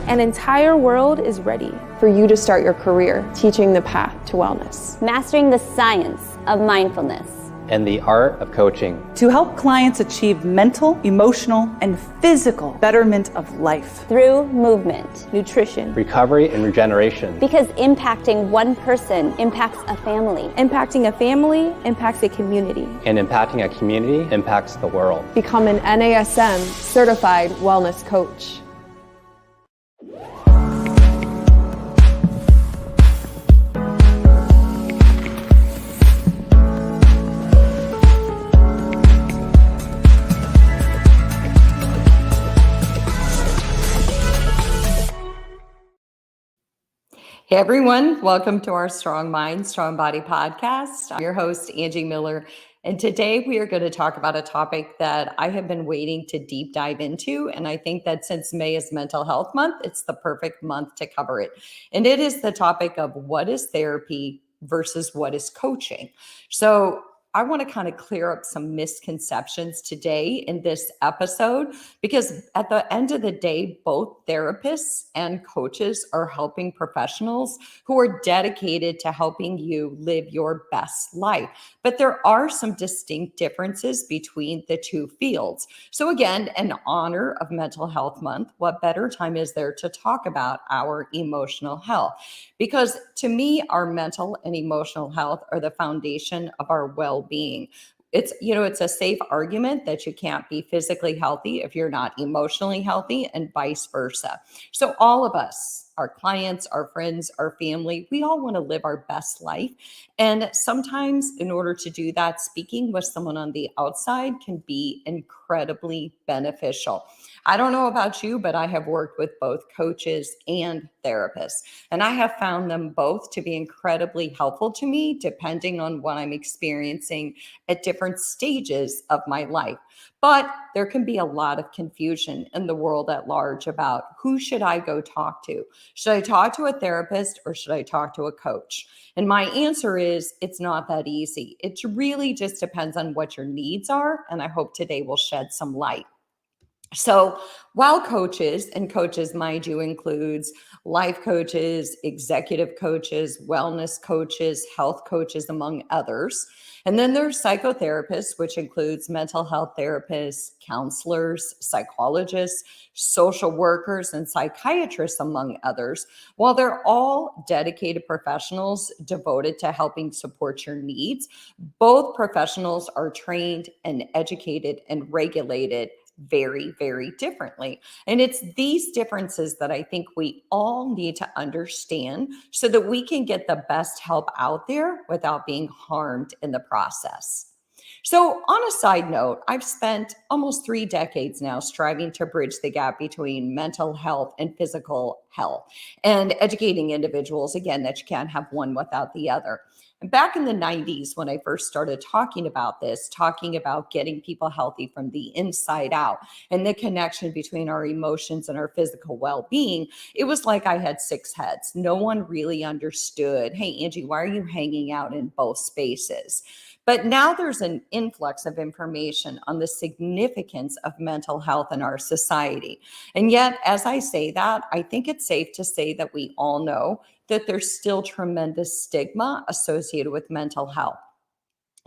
An entire world is ready for you to start your career teaching the path to wellness. Mastering the science of mindfulness. And the art of coaching. To help clients achieve mental, emotional, and physical betterment of life. Through movement, nutrition, recovery, and regeneration. Because impacting one person impacts a family. Impacting a family impacts a community. And impacting a community impacts the world. Become an NASM certified wellness coach. Hey everyone, welcome to our Strong Mind, Strong Body podcast. I'm your host, Angie Miller, and today we are going to talk about a topic that I have been waiting to deep dive into, and I think that since May is Mental Health Month, it's the perfect month to cover it. And it is the topic of what is therapy versus what is coaching. So I want to kind of clear up some misconceptions today in this episode, because at the end of the day, both therapists and coaches are helping professionals who are dedicated to helping you live your best life. But there are some distinct differences between the two fields. So again, in honor of Mental Health Month, what better time is there to talk about our emotional health? Because to me, our mental and emotional health are the foundation of our well-being. It's a safe argument that you can't be physically healthy if you're not emotionally healthy, and vice versa. So all of us, our clients, our friends, our family, we all want to live our best life. And sometimes in order to do that, speaking with someone on the outside can be incredibly beneficial. I don't know about you, but I have worked with both coaches and therapists, and I have found them both to be incredibly helpful to me, depending on what I'm experiencing at different stages of my life. But there can be a lot of confusion in the world at large about who should I go talk to? Should I talk to a therapist or should I talk to a coach? And my answer is it's not that easy. It really just depends on what your needs are, and I hope today will shed some light. So while coaches, and coaches, mind you, includes life coaches, executive coaches, wellness coaches, health coaches, among others. And then there's psychotherapists, which includes mental health therapists, counselors, psychologists, social workers, and psychiatrists, among others. While they're all dedicated professionals devoted to helping support your needs, both professionals are trained and educated and regulated very, very differently. And it's these differences that I think we all need to understand so that we can get the best help out there without being harmed in the process. So on a side note, I've spent almost 3 decades now striving to bridge the gap between mental health and physical health, and educating individuals, again, that you can't have one without the other. And back in the 90s, when I first started talking about this, talking about getting people healthy from the inside out and the connection between our emotions and our physical well-being, it was like I had 6 heads. No one really understood, hey, Angie, why are you hanging out in both spaces? But now there's an influx of information on the significance of mental health in our society. And yet, as I say that, I think it's safe to say that we all know that there's still tremendous stigma associated with mental health,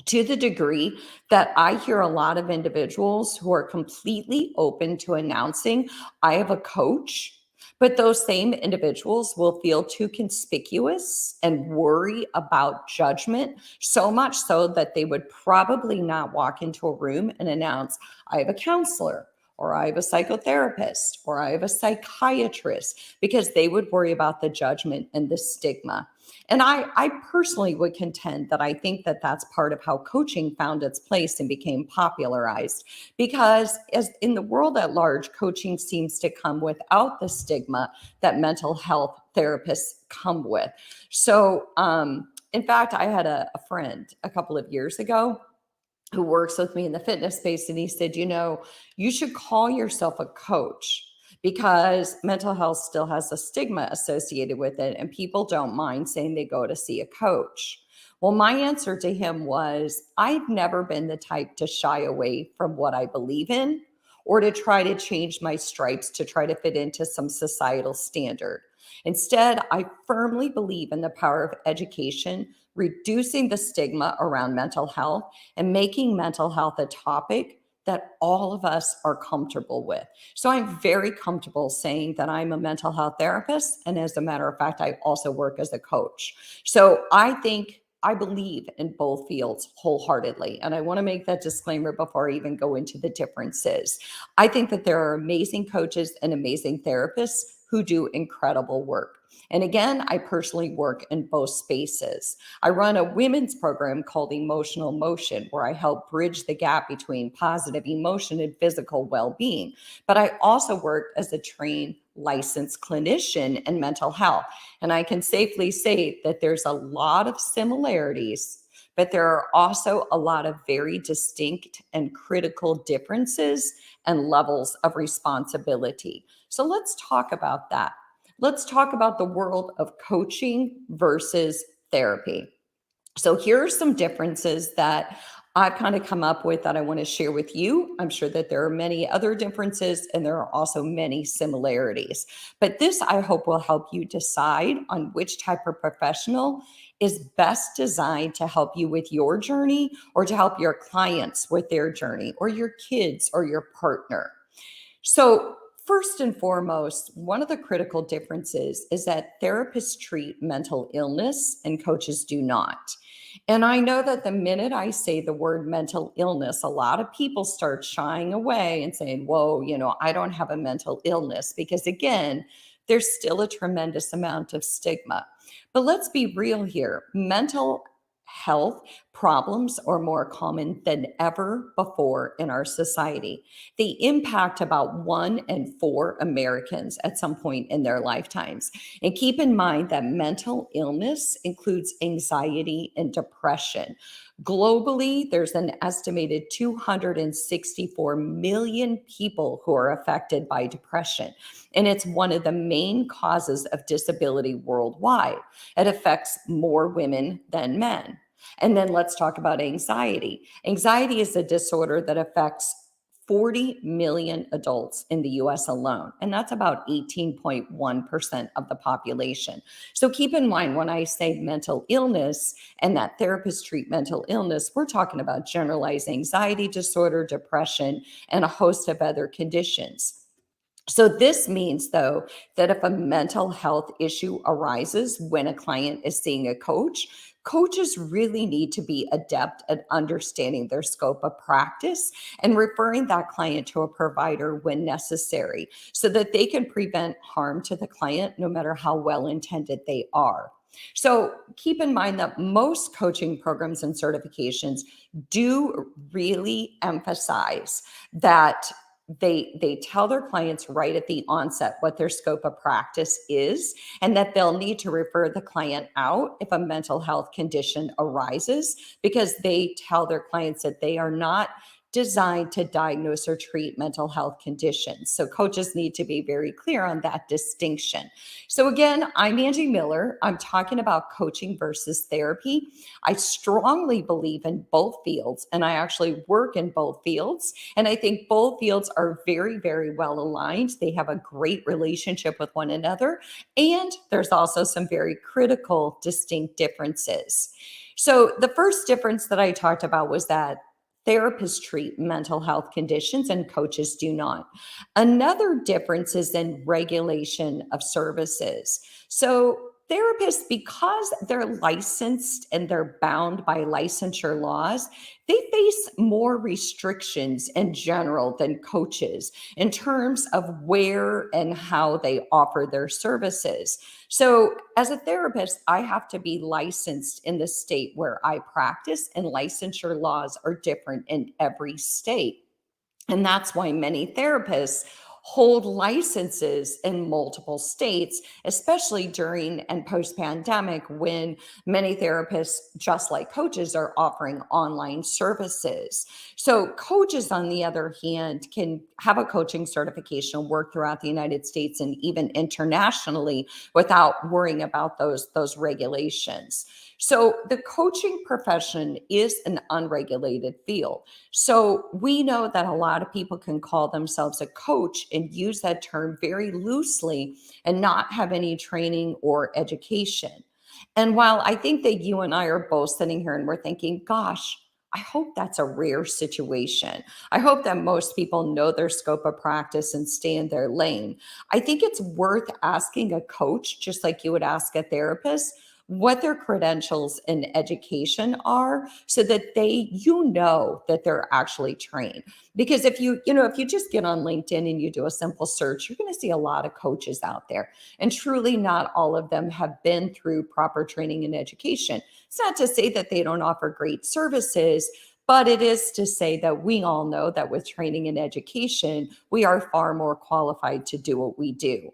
to the degree that I hear a lot of individuals who are completely open to announcing, I have a coach, but those same individuals will feel too conspicuous and worry about judgment, so much so that they would probably not walk into a room and announce, I have a counselor, or I have a psychotherapist, or I have a psychiatrist, because they would worry about the judgment and the stigma. And I personally would contend that I think that that's part of how coaching found its place and became popularized, because as in the world at large, coaching seems to come without the stigma that mental health therapists come with. So in fact, I had a friend a couple of years ago who works with me in the fitness space, and he said, you should call yourself a coach, because mental health still has a stigma associated with it, and people don't mind saying they go to see a coach. Well, my answer to him was, I've never been the type to shy away from what I believe in or to try to change my stripes to try to fit into some societal standard. Instead, I firmly believe in the power of education, reducing the stigma around mental health, and making mental health a topic that all of us are comfortable with. So I'm very comfortable saying that I'm a mental health therapist. And as a matter of fact, I also work as a coach. So I believe in both fields wholeheartedly. And I want to make that disclaimer before I even go into the differences. I think that there are amazing coaches and amazing therapists who do incredible work. And again, I personally work in both spaces. I run a women's program called Emotional Motion, where I help bridge the gap between positive emotion and physical well-being. But I also work as a trained licensed clinician in mental health. And I can safely say that there's a lot of similarities, but there are also a lot of very distinct and critical differences and levels of responsibility. So let's talk about that. Let's talk about the world of coaching versus therapy. So here are some differences that I've kind of come up with that I want to share with you. I'm sure that there are many other differences and there are also many similarities. But this, I hope, will help you decide on which type of professional is best designed to help you with your journey or to help your clients with their journey or your kids or your partner. So first and foremost, one of the critical differences is that therapists treat mental illness and coaches do not. And I know that the minute I say the word mental illness, a lot of people start shying away and saying, whoa, I don't have a mental illness, because again, there's still a tremendous amount of stigma. But let's be real here. Mental health problems are more common than ever before in our society. They impact about 1 in 4 Americans at some point in their lifetimes. And keep in mind that mental illness includes anxiety and depression. Globally, there's an estimated 264 million people who are affected by depression. And it's one of the main causes of disability worldwide. It affects more women than men. And then let's talk about anxiety. Anxiety is a disorder that affects 40 million adults in the US alone, and that's about 18.1% of the population. So keep in mind, when I say mental illness and that therapists treat mental illness, we're talking about generalized anxiety disorder, depression, and a host of other conditions. So this means, though, that if a mental health issue arises when a client is seeing a coach, coaches really need to be adept at understanding their scope of practice and referring that client to a provider when necessary so that they can prevent harm to the client no matter how well-intended they are. So keep in mind that most coaching programs and certifications do really emphasize that they tell their clients right at the onset what their scope of practice is, and that they'll need to refer the client out if a mental health condition arises, because they tell their clients that they are not designed to diagnose or treat mental health conditions. So coaches need to be very clear on that distinction. So again, I'm Angie Miller. I'm talking about coaching versus therapy. I strongly believe in both fields, and I actually work in both fields. And I think both fields are very, very well aligned. They have a great relationship with one another. And there's also some very critical, distinct differences. So the first difference that I talked about was that therapists treat mental health conditions and coaches do not. Another difference is in regulation of services. So therapists, because they're licensed and they're bound by licensure laws, they face more restrictions in general than coaches in terms of where and how they offer their services. So as a therapist, I have to be licensed in the state where I practice, and licensure laws are different in every state. And that's why many therapists hold licenses in multiple states, especially during and post-pandemic, when many therapists, just like coaches, are offering online services. So coaches, on the other hand, can have a coaching certification, work throughout the United States and even internationally without worrying about those regulations. So the coaching profession is an unregulated field. So we know that a lot of people can call themselves a coach and use that term very loosely and not have any training or education. And while I think that you and I are both sitting here and we're thinking, gosh, I hope that's a rare situation. I hope that most people know their scope of practice and stay in their lane. I think it's worth asking a coach, just like you would ask a therapist, what their credentials and education are so that you know that they're actually trained. Because if you just get on LinkedIn and you do a simple search, you're going to see a lot of coaches out there. And truly not all of them have been through proper training and education. It's not to say that they don't offer great services, but it is to say that we all know that with training and education, we are far more qualified to do what we do.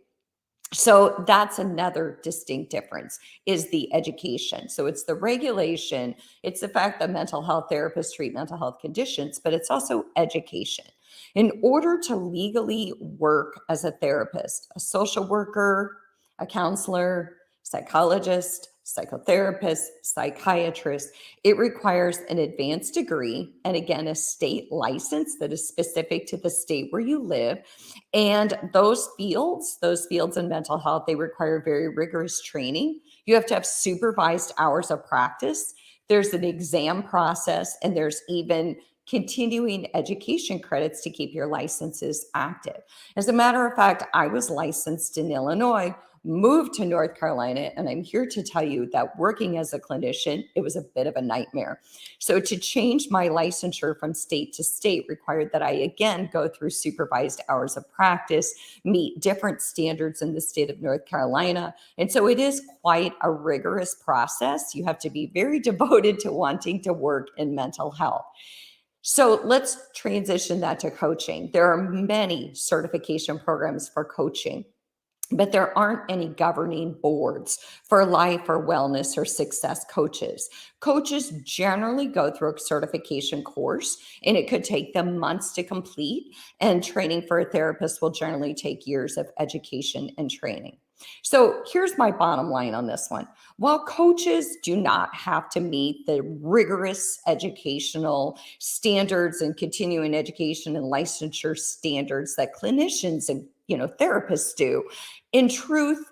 So that's another distinct difference is the education. So it's the regulation, it's the fact that mental health therapists treat mental health conditions, but it's also education. In order to legally work as a therapist, a social worker, a counselor, psychologist, psychotherapist, psychiatrist, it requires an advanced degree and again, a state license that is specific to the state where you live. And those fields in mental health, they require very rigorous training. You have to have supervised hours of practice. There's an exam process, and there's even continuing education credits to keep your licenses active. As a matter of fact, I was licensed in Illinois, moved to North Carolina, and I'm here to tell you that working as a clinician, it was a bit of a nightmare. So to change my licensure from state to state required that I again go through supervised hours of practice, meet different standards in the state of North Carolina. And so it is quite a rigorous process. You have to be very devoted to wanting to work in mental health. So let's transition that to coaching. There are many certification programs for coaching, but there aren't any governing boards for life or wellness or success coaches. Coaches generally go through a certification course, and it could take them months to complete. And training for a therapist will generally take years of education and training. So here's my bottom line on this one. While coaches do not have to meet the rigorous educational standards and continuing education and licensure standards that clinicians and therapists do, in truth,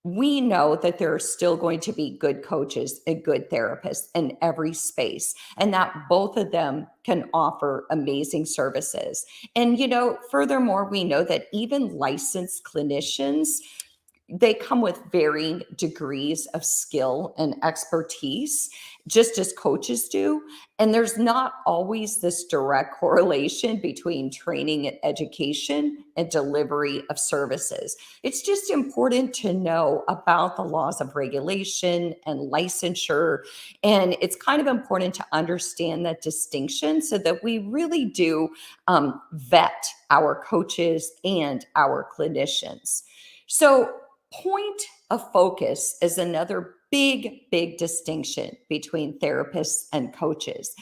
we know that there are still going to be good coaches and good therapists in every space, and that both of them can offer amazing services. And, furthermore, we know that even licensed clinicians, they come with varying degrees of skill and expertise, just as coaches do. And there's not always this direct correlation between training and education and delivery of services. It's just important to know about the laws of regulation and licensure. And it's kind of important to understand that distinction so that we really do vet our coaches and our clinicians. So point of focus is another big distinction between therapists and coaches.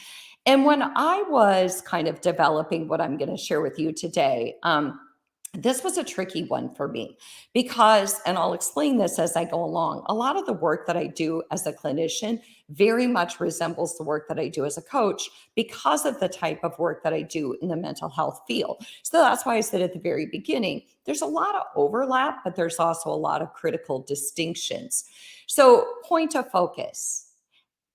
And when I was kind of developing what I'm going to share with you today, this was a tricky one for me because, and I'll explain this as I go along, a lot of the work that I do as a clinician very much resembles the work that I do as a coach because of the type of work that I do in the mental health field. So that's why I said at the very beginning, there's a lot of overlap, but there's also a lot of critical distinctions. So point of focus.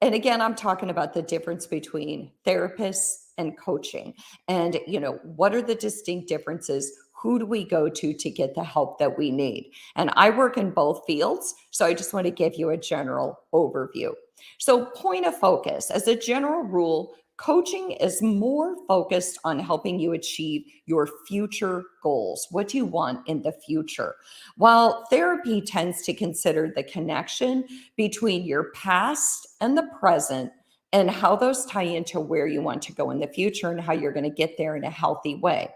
And again, I'm talking about the difference between therapists and coaching. And, what are the distinct differences? Who do we go to get the help that we need? And I work in both fields, so I just want to give you a general overview. So point of focus, as a general rule, coaching is more focused on helping you achieve your future goals. What do you want in the future? While therapy tends to consider the connection between your past and the present and how those tie into where you want to go in the future and how you're going to get there in a healthy way.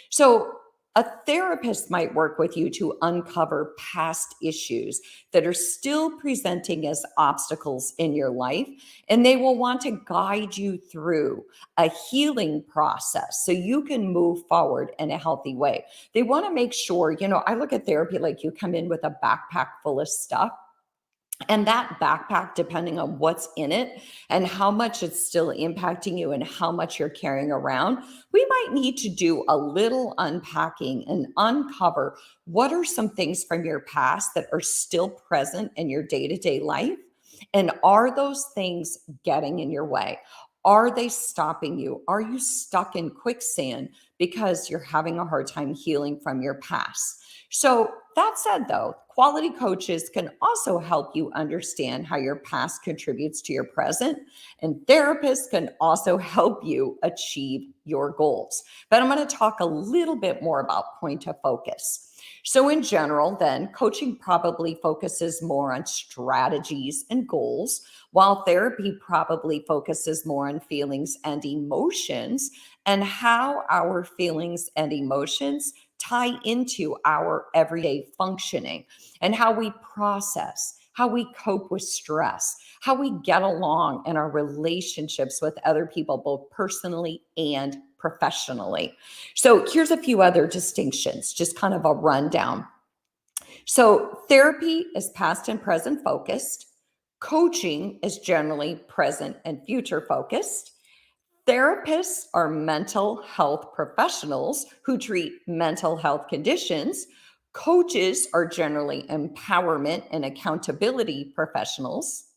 So a therapist might work with you to uncover past issues that are still presenting as obstacles in your life, and they will want to guide you through a healing process so you can move forward in a healthy way. They want to make sure, I look at therapy like you come in with a backpack full of stuff. And that backpack, depending on what's in it and how much it's still impacting you and how much you're carrying around, we might need to do a little unpacking and uncover what are some things from your past that are still present in your day-to-day life. And are those things getting in your way? Are they stopping you? Are you stuck in quicksand because you're having a hard time healing from your past? So, that said, though, quality coaches can also help you understand how your past contributes to your present, and therapists can also help you achieve your goals. But I'm going to talk a little bit more about point of focus. So, in general, then, coaching probably focuses more on strategies and goals, while therapy probably focuses more on feelings and emotions and how our feelings and emotions tie into our everyday functioning and how we process, how we cope with stress, how we get along in our relationships with other people, both personally and professionally. So here's a few other distinctions, just kind of a rundown. So therapy is past and present focused. Coaching is generally present and future focused. Therapists are mental health professionals who treat mental health conditions. Coaches are generally empowerment and accountability professionals.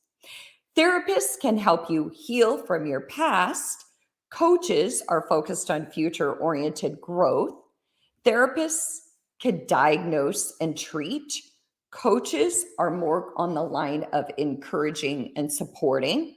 Therapists can help you heal from your past. Coaches are focused on future oriented growth. Therapists can diagnose and treat. Coaches are more on the line of encouraging and supporting.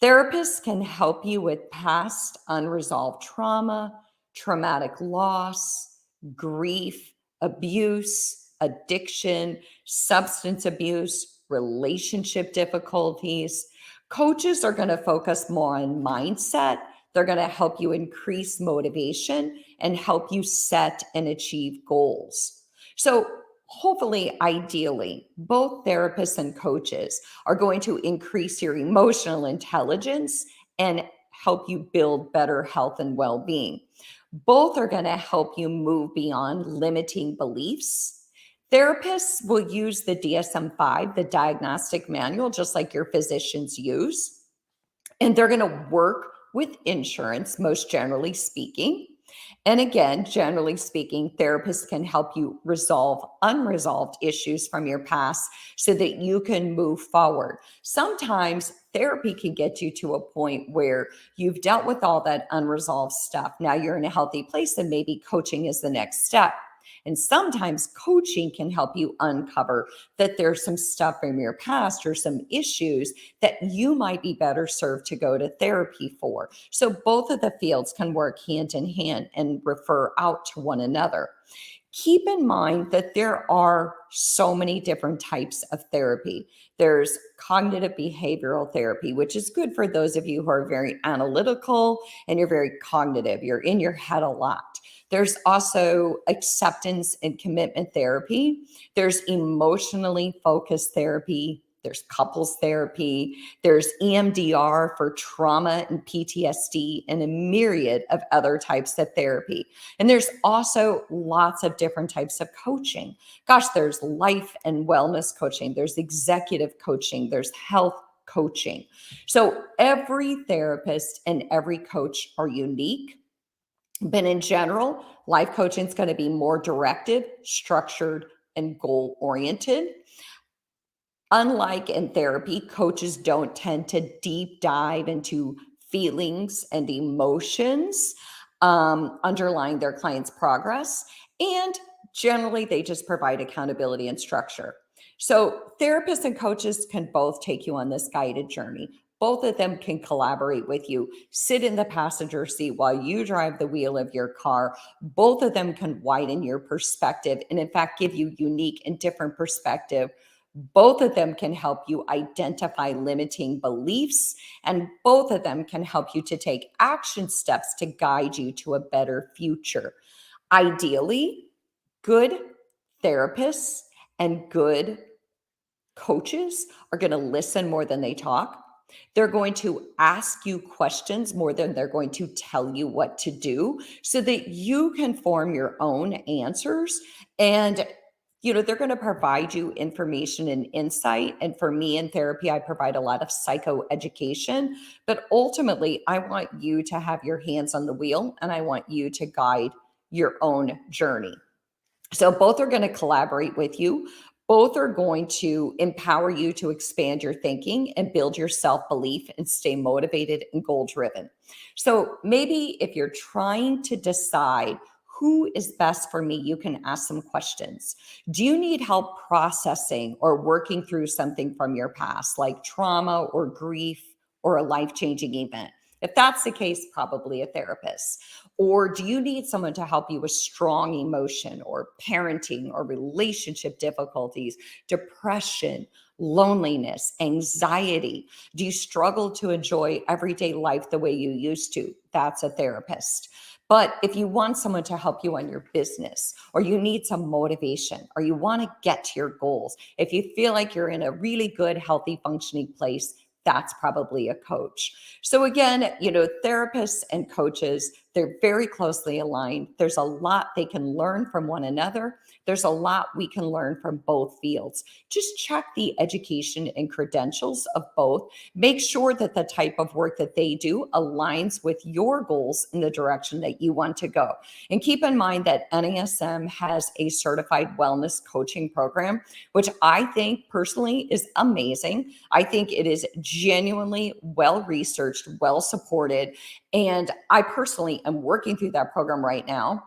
Therapists can help you with past unresolved trauma, traumatic loss, grief, abuse, addiction, substance abuse, relationship difficulties. Coaches are going to focus more on mindset. They're going to help you increase motivation and help you set and achieve goals. So, hopefully, ideally, both therapists and coaches are going to increase your emotional intelligence and help you build better health and well-being. Both are going to help you move beyond limiting beliefs. Therapists will use the DSM-5, the diagnostic manual, just like your physicians use, and they're going to work with insurance, most generally speaking. And again, generally speaking, therapists can help you resolve unresolved issues from your past so that you can move forward. Sometimes therapy can get you to a point where you've dealt with all that unresolved stuff. Now you're in a healthy place, and maybe coaching is the next step. And sometimes coaching can help you uncover that there's some stuff from your past or some issues that you might be better served to go to therapy for. So both of the fields can work hand in hand and refer out to one another. Keep in mind that there are so many different types of therapy. There's cognitive behavioral therapy, which is good for those of you who are very analytical and you're very cognitive. You're in your head a lot. There's also acceptance and commitment therapy. There's emotionally focused therapy. There's couples therapy. There's EMDR for trauma and PTSD and a myriad of other types of therapy. And there's also lots of different types of coaching. Gosh, there's life and wellness coaching. There's executive coaching. There's health coaching. So every therapist and every coach are unique. But in general, life coaching is going to be more directed, structured, and goal-oriented. Unlike in therapy, coaches don't tend to deep dive into feelings and emotions underlying their client's progress. And generally, they just provide accountability and structure. So therapists and coaches can both take you on this guided journey. Both of them can collaborate with you, sit in the passenger seat while you drive the wheel of your car. Both of them can widen your perspective and, in fact, give you unique and different perspective. Both of them can help you identify limiting beliefs, and both of them can help you to take action steps to guide you to a better future. Ideally, good therapists and good coaches are going to listen more than they talk. They're going to ask you questions more than they're going to tell you what to do so that you can form your own answers. And they're going to provide you information and insight. And for me in therapy, I provide a lot of psychoeducation, but ultimately I want you to have your hands on the wheel and I want you to guide your own journey. So both are going to collaborate with you. Both are going to empower you to expand your thinking and build your self-belief and stay motivated and goal-driven. So maybe if you're trying to decide who is best for me, you can ask some questions. Do you need help processing or working through something from your past, like trauma or grief or a life-changing event? If that's the case, probably a therapist. Or do you need someone to help you with strong emotion or parenting or relationship difficulties, depression, loneliness, anxiety? Do you struggle to enjoy everyday life the way you used to? That's a therapist. But if you want someone to help you on your business, or you need some motivation, or you want to get to your goals, if you feel like you're in a really good, healthy, functioning place, that's probably a coach. So again, therapists and coaches, they're very closely aligned. There's a lot they can learn from one another. There's a lot we can learn from both fields. Just check the education and credentials of both. Make sure that the type of work that they do aligns with your goals in the direction that you want to go. And keep in mind that NASM has a certified wellness coaching program, which I think personally is amazing. I think it is genuinely well-researched, well-supported. And I personally am working through that program right now.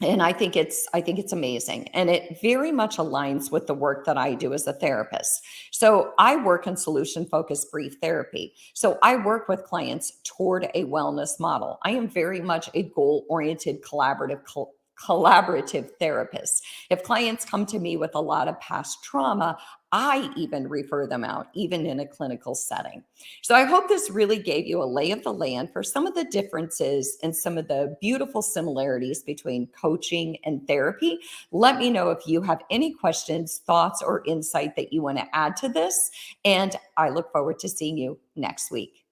And I think it's amazing. And it very much aligns with the work that I do as a therapist. So I work in solution-focused brief therapy. So I work with clients toward a wellness model. I am very much a goal-oriented, collaborative therapist. If clients come to me with a lot of past trauma, I even refer them out, even in a clinical setting. So I hope this really gave you a lay of the land for some of the differences and some of the beautiful similarities between coaching and therapy. Let me know if you have any questions, thoughts, or insight that you want to add to this. And I look forward to seeing you next week.